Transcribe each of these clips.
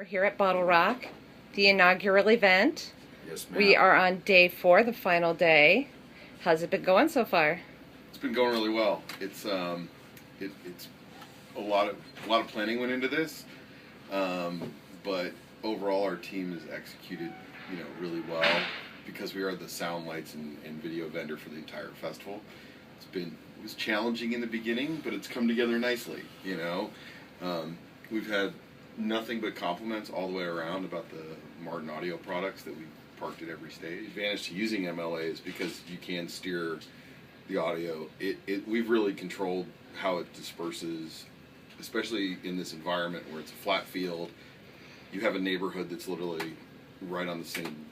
We're here at BottleRock, the inaugural event. Yes, ma'am. We are on day 4, the final day. How's it been going so far? It's been going really well. It's it's a lot of planning went into this, but overall our team has executed really well because we are the sound, lights, and video vendor for the entire festival. It was challenging in the beginning, but it's come together nicely. We've had nothing but compliments all the way around about the Martin audio products that we parked at every stage. The advantage to using MLA is because you can steer the audio. We've really controlled how it disperses, especially in this environment where it's a flat field. You have a neighborhood that's literally right on the same,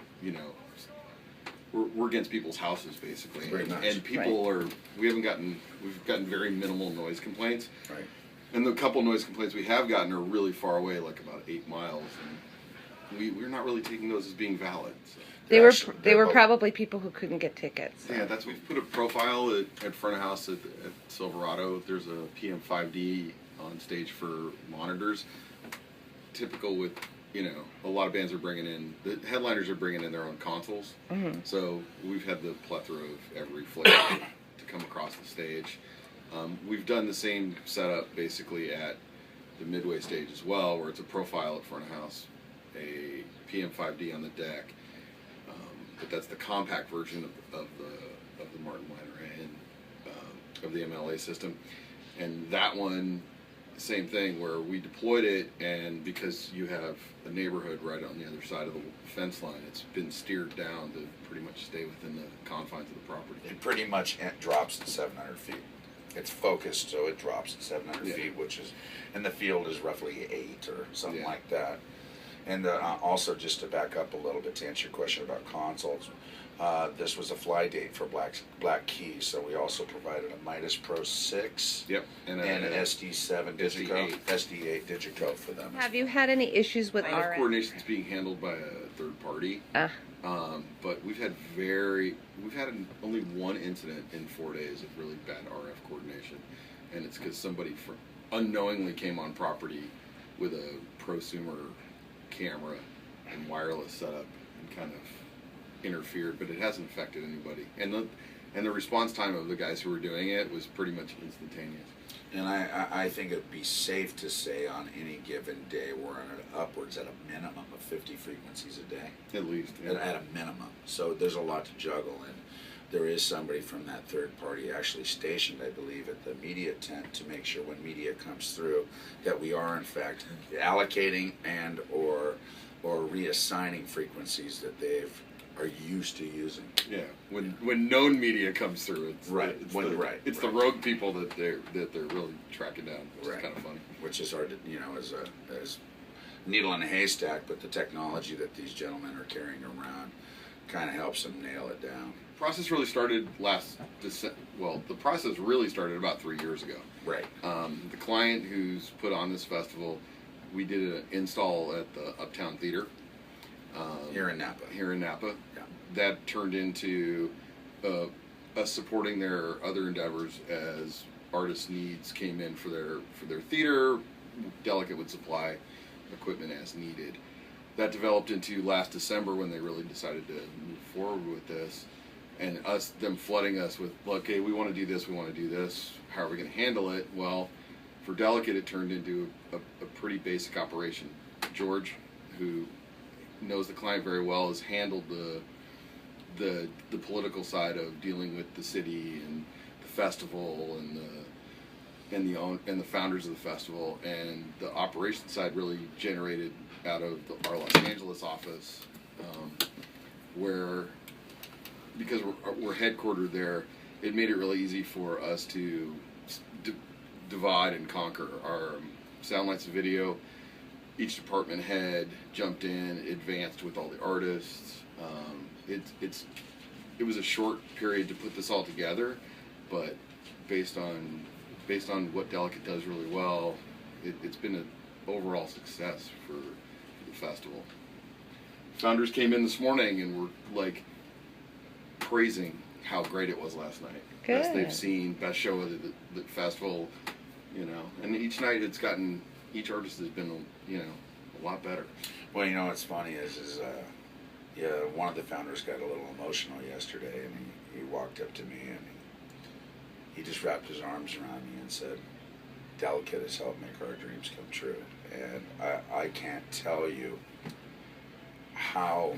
we're against people's houses basically. Very nice. And people we've gotten very minimal noise complaints. Right. And the couple noise complaints we have gotten are really far away, like about 8 miles, and we're not really taking those as being valid. So. They were probably people who couldn't get tickets. So. Yeah, we've put a profile at front of house at Silverado. There's a PM5D on stage for monitors. Typical with, a lot of bands are bringing in, the headliners are bringing in their own consoles. Mm-hmm. So we've had the plethora of every flavor to come across the stage. We've done the same setup basically at the midway stage as well, where it's a profile at front of house, a PM5D on the deck, but that's the compact version of the Martin liner and of the MLA system. And that one, same thing, where we deployed it, and because you have a neighborhood right on the other side of the fence line, it's been steered down to pretty much stay within the confines of the property. It pretty much drops at 700 feet. It's focused, so it drops at 700 feet, and the field is roughly 8 or something like that. And also, just to back up a little bit to answer your question about consoles, this was a fly date for Black Keys, so we also provided a Midas Pro 6 and an SD7 SD8 Digico for them. Have you had any issues with RF coordination is being handled by a third party, but we've had only one incident in 4 days of really bad RF coordination, and it's because somebody unknowingly came on property with a prosumer camera and wireless setup and kind of interfered, but it hasn't affected anybody. And the response time of the guys who were doing it was pretty much instantaneous. And I think it'd be safe to say on any given day we're upwards at a minimum of 50 frequencies a day. At least. Yeah. At a minimum. So there's a lot to juggle, and there is somebody from that third party actually stationed, I believe, at the media tent to make sure when media comes through that we are in fact allocating and or reassigning frequencies that are used to using. Yeah, when known media comes through, it's it's the rogue people that they're really tracking down, which is kind of funny. Which is hard to as needle in a haystack, but the technology that these gentlemen are carrying around kind of helps them nail it down. The process really started the process really started about 3 years ago. Right. The client who's put on this festival, we did an install at the Uptown Theater. Here in Napa. Yeah. That turned into us supporting their other endeavors as artists' needs came in for their theater. Delicate would supply equipment as needed. That developed into last December when they really decided to move forward with this, and them flooding us with, okay, we want to do this, how are we going to handle it? Well, for Delicate it turned into a pretty basic operation. George, who knows the client very well, has handled the political side of dealing with the city and the festival and the founders of the festival, and the operations side really generated out of our Los Angeles office, where because we're headquartered there, it made it really easy for us to divide and conquer our sound, lights, and video. Each department head jumped in, advanced with all the artists. It was a short period to put this all together, but based on what Delicate does really well, it's been an overall success for the festival. Founders came in this morning and were praising how great it was last night. Good. Best they've seen, best show of the festival, and each night each artist has been, a lot better. Well, you know what's funny is one of the founders got a little emotional yesterday, and he walked up to me and he just wrapped his arms around me and said, "Delicate has helped make our dreams come true." And I can't tell you how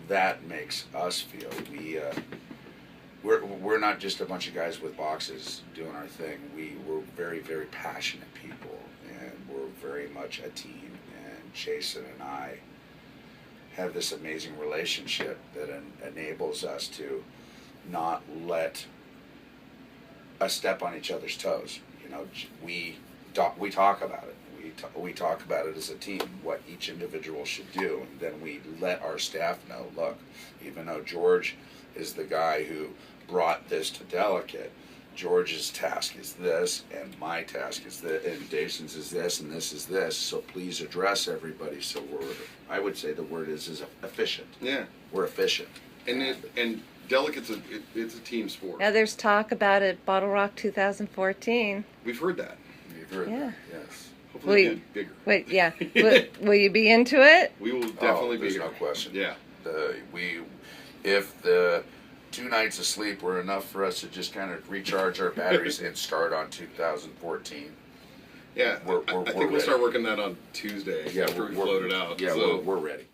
that makes us feel. We're not just a bunch of guys with boxes doing our thing. We're very, very passionate people, and we're very much a team. And Jason and I have this amazing relationship that enables us to not let us step on each other's toes. You know, we talk about it. We talk about it as a team, what each individual should do, and then we let our staff know, look, even though George is the guy who brought this to Delicate, George's task is this, and my task is this, and Jason's is this, and this is this, so please address everybody. So I would say the word is efficient. Yeah. We're efficient. And Delicate's it's a team sport. Now there's talk about it, BottleRock 2014. We've heard that. You've heard that, yes. Hopefully get bigger. Wait, yeah. will you be into it? We will definitely be there's here. no question. Yeah. If the 2 nights of sleep were enough for us to just kind of recharge our batteries and start on 2014. Yeah, I think we're we'll start ready. working that on Tuesday after we float it out. Yeah, so. we're ready.